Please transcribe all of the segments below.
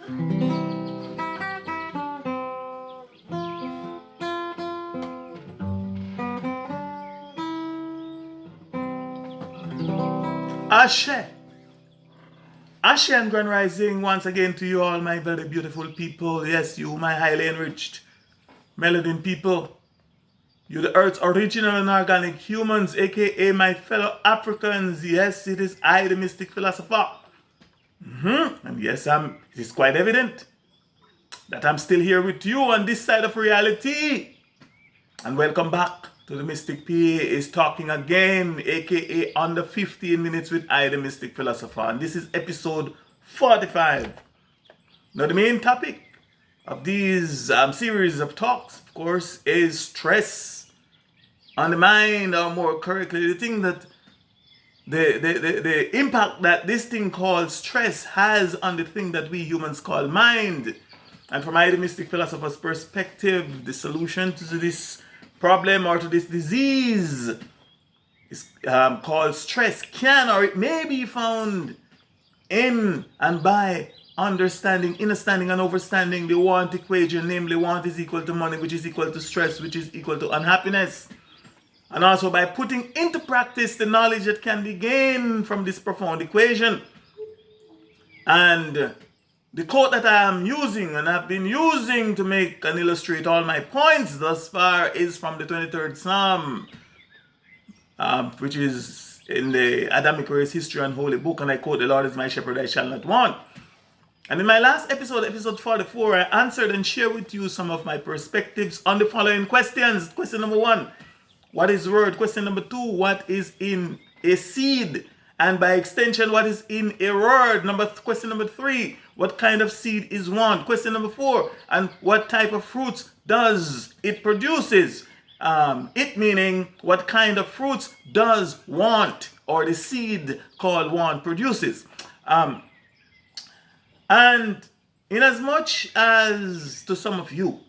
Ashe. Ashe and Grand Rising once again to you all, my very beautiful people. Yes, you, my highly enriched melanin people. You, the Earth's original and organic humans, aka my fellow Africans. Yes, it is I, the Mystic Philosopher. And yes, it is quite evident that I'm still here with you on this side of reality. And welcome back to the Mystic P is talking again, aka under 15 minutes with I, the Mystic Philosopher. And this is episode 45. Now, the main topic of these series of talks, of course, is stress on the mind, or more correctly, the thing that the impact that this thing called stress has on the thing that we humans call mind. And from I, the Mystic Philosopher's perspective, the solution to this problem or to this disease is called stress can, or it may be found in and by understanding, understanding and overstanding the want equation, namely want is equal to money, which is equal to stress, which is equal to unhappiness. And also by putting into practice the knowledge that can be gained from this profound equation. And the quote that I am using and have been using to make and illustrate all my points thus far is from the 23rd Psalm, which is in the Adamic Race History and Holy Book, and I quote, "The Lord is my shepherd, I shall not want." And in my last episode, episode 44, I answered and shared with you some of my perspectives on the following questions. Question number 1, what is word? Question number 2, what is in a seed? And by extension, what is in a word? Question number 3, what kind of seed is want? Question number 4, and what type of fruits does it produces? It meaning what kind of fruits does want, or the seed called want, produces. And in as much as to some of you,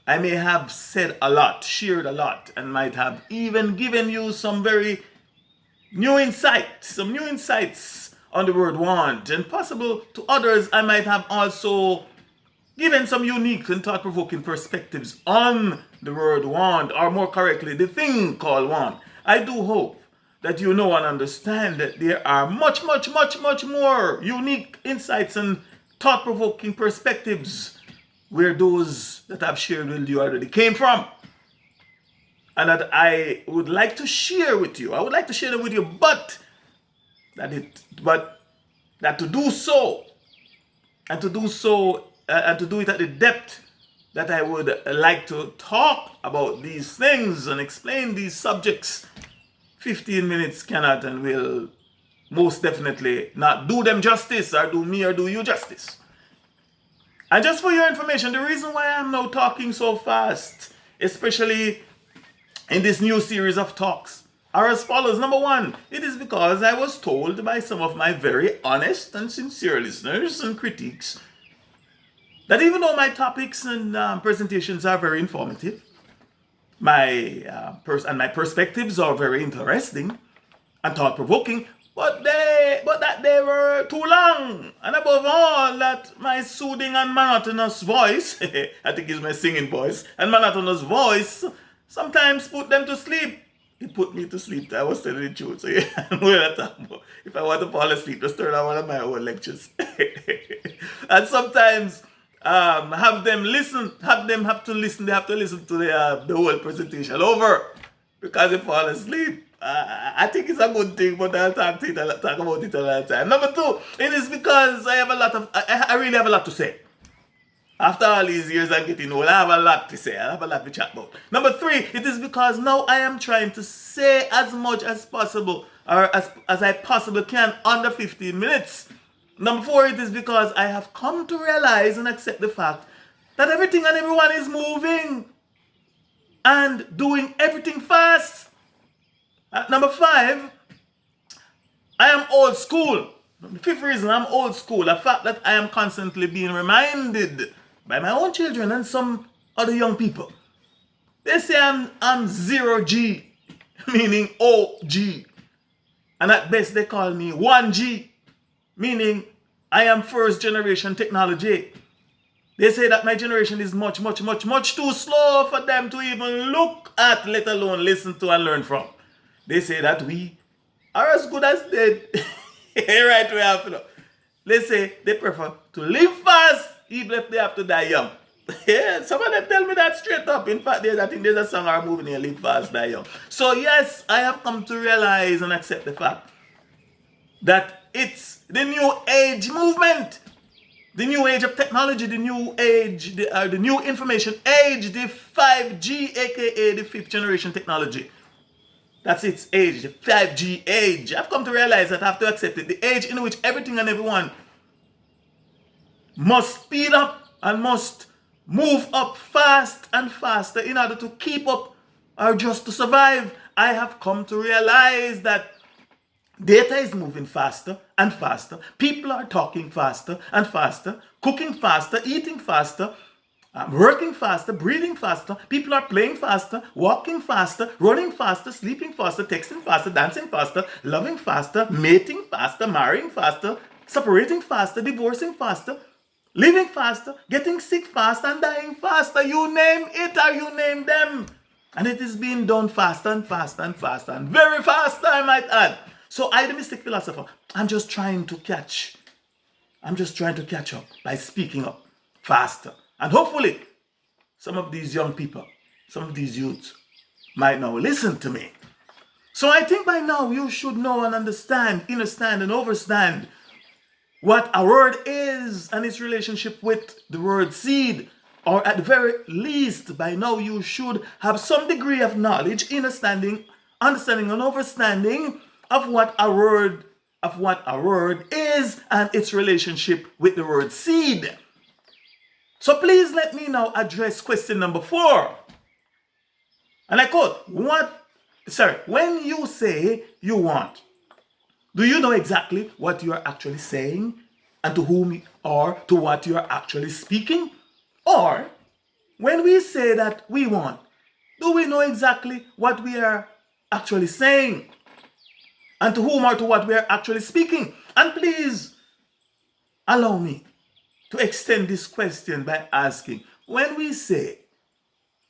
I may have said a lot, shared a lot, and might have even given you some very new insights on the word want, and possible to others I might have also given some unique and thought-provoking perspectives on the word want, or more correctly, the thing called want. I do hope that you know and understand that there are much more unique insights and thought-provoking perspectives where those that I've shared with you already came from. And that I would like to share with you. I would like to share them with you, but to do so, and to do it at the depth that I would like to talk about these things and explain these subjects, 15 minutes cannot and will most definitely not do them justice, or do me or do you justice. And just for your information, the reason why I'm now talking so fast, especially in this new series of talks, are as follows. Number 1, it is because I was told by some of my very honest and sincere listeners and critiques that even though my topics and presentations are very informative, my perspectives are very interesting and thought-provoking, but that they were too long, and above all, that my soothing and monotonous voice, I think it's my singing voice, and monotonous voice sometimes put them to sleep. It put me to sleep. I was telling the truth. So yeah, if I want to fall asleep, just turn on one of my own lectures. And sometimes have them have to listen to the whole presentation over, because they fall asleep. I think it's a good thing, but I'll talk about it a lot of time. Number 2, it is because I really have a lot to say. After all these years I'm getting old, I have a lot to say. I have a lot to chat about. Number 3, it is because now I am trying to say as much as possible, or as I possibly can, under 15 minutes. Number 4, it is because I have come to realize and accept the fact that everything and everyone is moving and doing everything fast. Number 5, I am old school. The 5th reason I'm old school, the fact that I am constantly being reminded by my own children and some other young people. They say I'm 0G, meaning OG. And at best they call me 1G, meaning I am first generation technology. They say that my generation is much, much, much, much too slow for them to even look at, let alone listen to and learn from. They say that we are as good as dead. Right, we have to. They say they prefer to live fast even if they have to die young. Yeah, some of them tell me that straight up. In fact, I think there's a song or a movie named Live Fast, Die Young. So yes, I have come to realize and accept the fact that it's the new age movement. The new age of technology, the new age, the new information age, the 5G, aka the fifth generation technology. That's its age, the 5G age. I've come to realize that I have to accept it. The age in which everything and everyone must speed up and must move up fast and faster in order to keep up or just to survive. I have come to realize that data is moving faster and faster. People are talking faster and faster, cooking faster, eating faster, working faster, breathing faster. People are playing faster, walking faster, running faster, sleeping faster, texting faster, dancing faster, loving faster, mating faster, marrying faster, separating faster, divorcing faster, living faster, getting sick faster, and dying faster. You name it or you name them. And it is being done faster and faster and faster and very fast, I might add. So I, the Mystic Philosopher, I'm just trying to catch up by speaking up faster. And hopefully, some of these young people, some of these youths might now listen to me. So I think by now you should know and understand, understand and overstand what a word is and its relationship with the word seed. Or at the very least, by now you should have some degree of knowledge, understanding and overstanding of what a word is and its relationship with the word seed. So please let me now address question number 4. And I quote, when you say you want, do you know exactly what you are actually saying and to whom or to what you are actually speaking? Or when we say that we want, do we know exactly what we are actually saying and to whom or to what we are actually speaking? And please allow me to extend this question by asking, when we say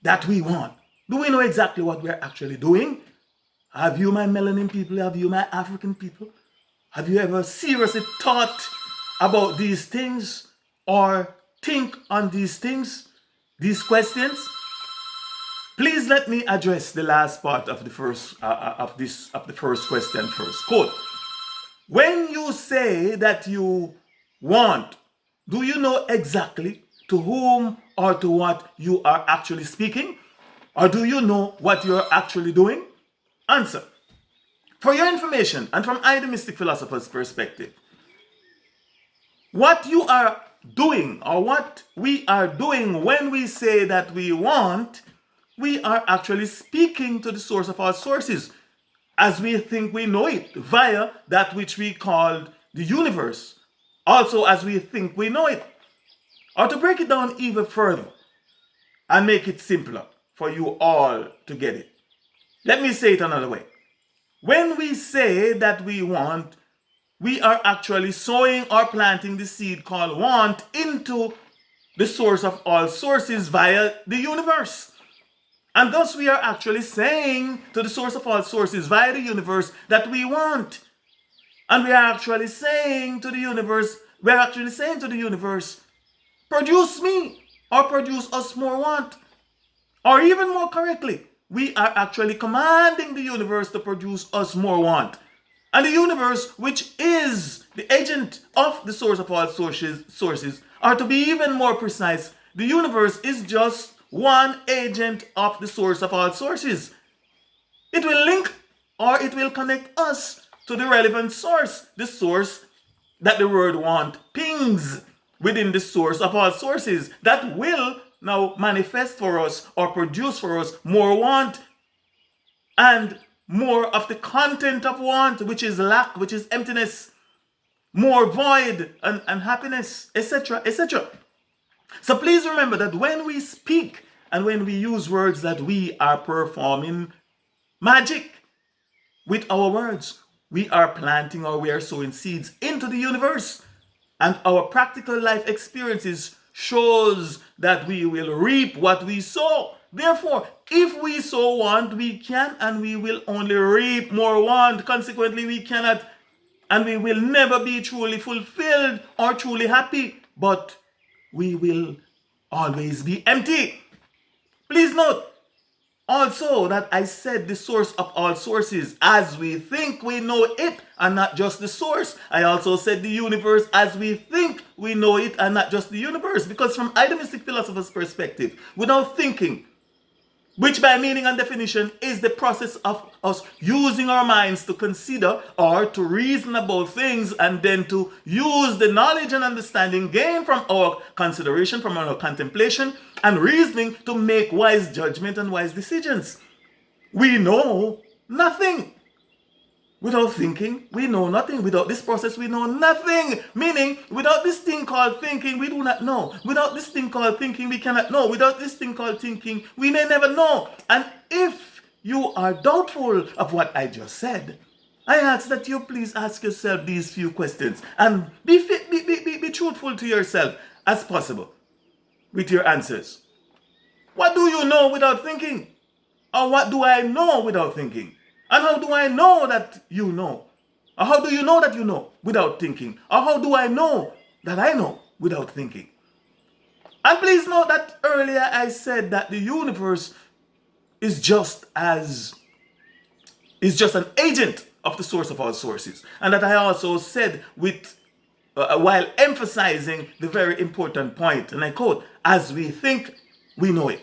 that we want, do we know exactly what we are actually doing? Have you, my melanin people, have you, my African people, have you ever seriously thought about these things or think on these things, these questions? Please let me address the last part of the first question first. Quote: when you say that you want, do you know exactly to whom or to what you are actually speaking? Or do you know what you are actually doing? Answer: for your information and from I, the Mystic Philosopher's perspective, what you are doing or what we are doing when we say that we want, we are actually speaking to the source of our sources as we think we know it via that which we call the universe, also as we think we know it. Or to break it down even further and make it simpler for you all to get it, let me say it another way. When we say that we want, we are actually sowing or planting the seed called want into the source of all sources via the universe. And thus we are actually saying to the source of all sources via the universe that we want. And we are actually saying to the universe, produce me or produce us more want. Or even more correctly, we are actually commanding the universe to produce us more want. And the universe, which is the agent of the source of all sources, or to be even more precise, the universe is just one agent of the source of all sources. It will link or it will connect us to the relevant source, the source that the word want pings within the source of all sources, that will now manifest for us or produce for us more want and more of the content of want, which is lack, which is emptiness, more void and happiness, etc., etc. So please remember that when we speak and when we use words, that we are performing magic with our words. We are planting or we are sowing seeds into the universe. And our practical life experiences shows that we will reap what we sow. Therefore, if we sow want, we can and we will only reap more want. Consequently, we cannot and we will never be truly fulfilled or truly happy, but we will always be empty. Please note also that I said the source of all sources as we think we know it and not just the source. I also said the universe as we think we know it and not just the universe. Because from the Mystic Philosopher's perspective, without thinking, which by meaning and definition is the process of us using our minds to consider or to reason about things and then to use the knowledge and understanding gained from our consideration, from our contemplation and reasoning to make wise judgment and wise decisions. We know nothing. Without thinking, we know nothing. Without this process, we know nothing. Meaning, without this thing called thinking, we do not know. Without this thing called thinking, we cannot know. Without this thing called thinking, we may never know. And if you are doubtful of what I just said, I ask that you please ask yourself these few questions and be truthful to yourself as possible with your answers. What do you know without thinking? Or what do I know without thinking? And how do I know that you know? Or how do you know that you know without thinking? Or how do I know that I know without thinking? And please note that earlier I said that the universe is just an agent of the source of all sources. And that I also said while emphasizing the very important point, and I quote, as we think, we know it.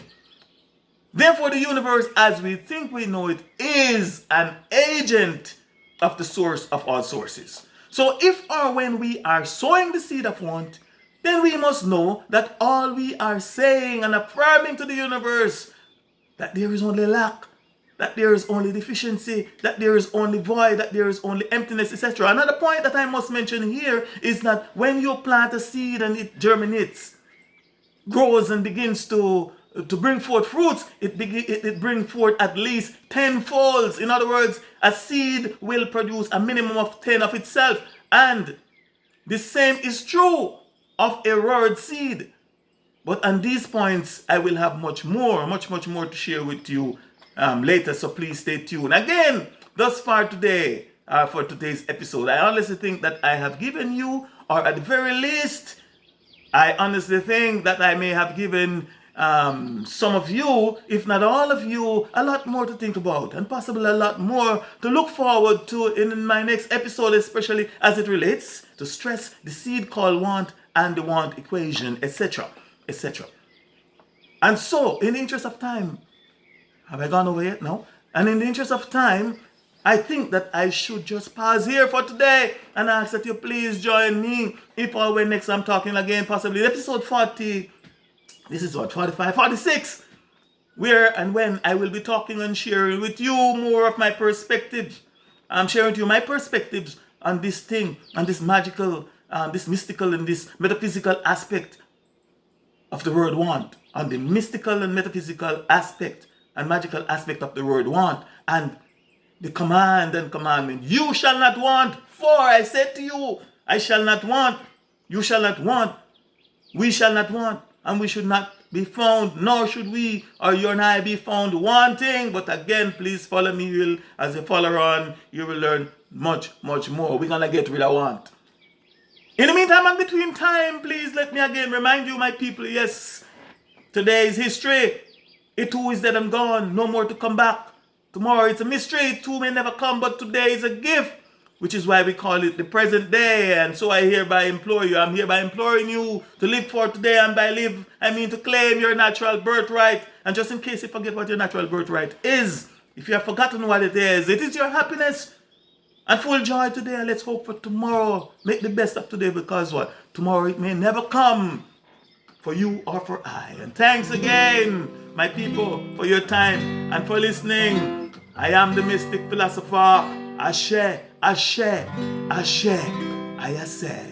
Therefore, the universe, as we think we know it, is an agent of the source of all sources. So if or when we are sowing the seed of want, then we must know that all we are saying and affirming to the universe, that there is only lack, that there is only deficiency, that there is only void, that there is only emptiness, etc. Another point that I must mention here is that when you plant a seed and it germinates, grows and begins to bring forth fruits, it brings forth at least 10 folds. In other words, a seed will produce a minimum of 10 of itself. And the same is true of a word seed. But on these points, I will have much more to share with you later. So please stay tuned. Again, thus far today, for today's episode, I honestly think that I have given you, or at the very least, I honestly think that I may have given some of you, if not all of you, a lot more to think about and possibly a lot more to look forward to in my next episode, especially as it relates to stress, the seed called want and the want equation, etc. etc. And so, in the interest of time, have I gone over yet? No? And in the interest of time, I think that I should just pause here for today and ask that you please join me if or when next I'm talking again, possibly episode 40. This is what, 45, 46, where and when I will be talking and sharing with you more of my perspectives. I'm sharing with you my perspectives on this thing, on this magical, this mystical and this metaphysical aspect of the word want, on the mystical and metaphysical aspect and magical aspect of the word want, and the command and commandment. You shall not want, for I said to you, I shall not want, you shall not want, we shall not want. And we should not be found, nor should we or you and I be found wanting. But again, please follow me. As you follow on, you will learn much more. We're going to get rid of want. In the meantime and between time, please let me again remind you, my people, yes, today is history. It too is dead and gone. No more to come back. Tomorrow it's a mystery. It too may never come, but today is a gift, which is why we call it the present day. And so I hereby implore you, I'm hereby imploring you to live for today. And by live, I mean to claim your natural birthright. And just in case you forget what your natural birthright is, if you have forgotten what it is your happiness and full joy today. And let's hope for tomorrow. Make the best of today, because what? Tomorrow it may never come for you or for I. And thanks again, my people, for your time and for listening. I am the Mystic Philosopher. Ashe, Ashe, Ashe, I say.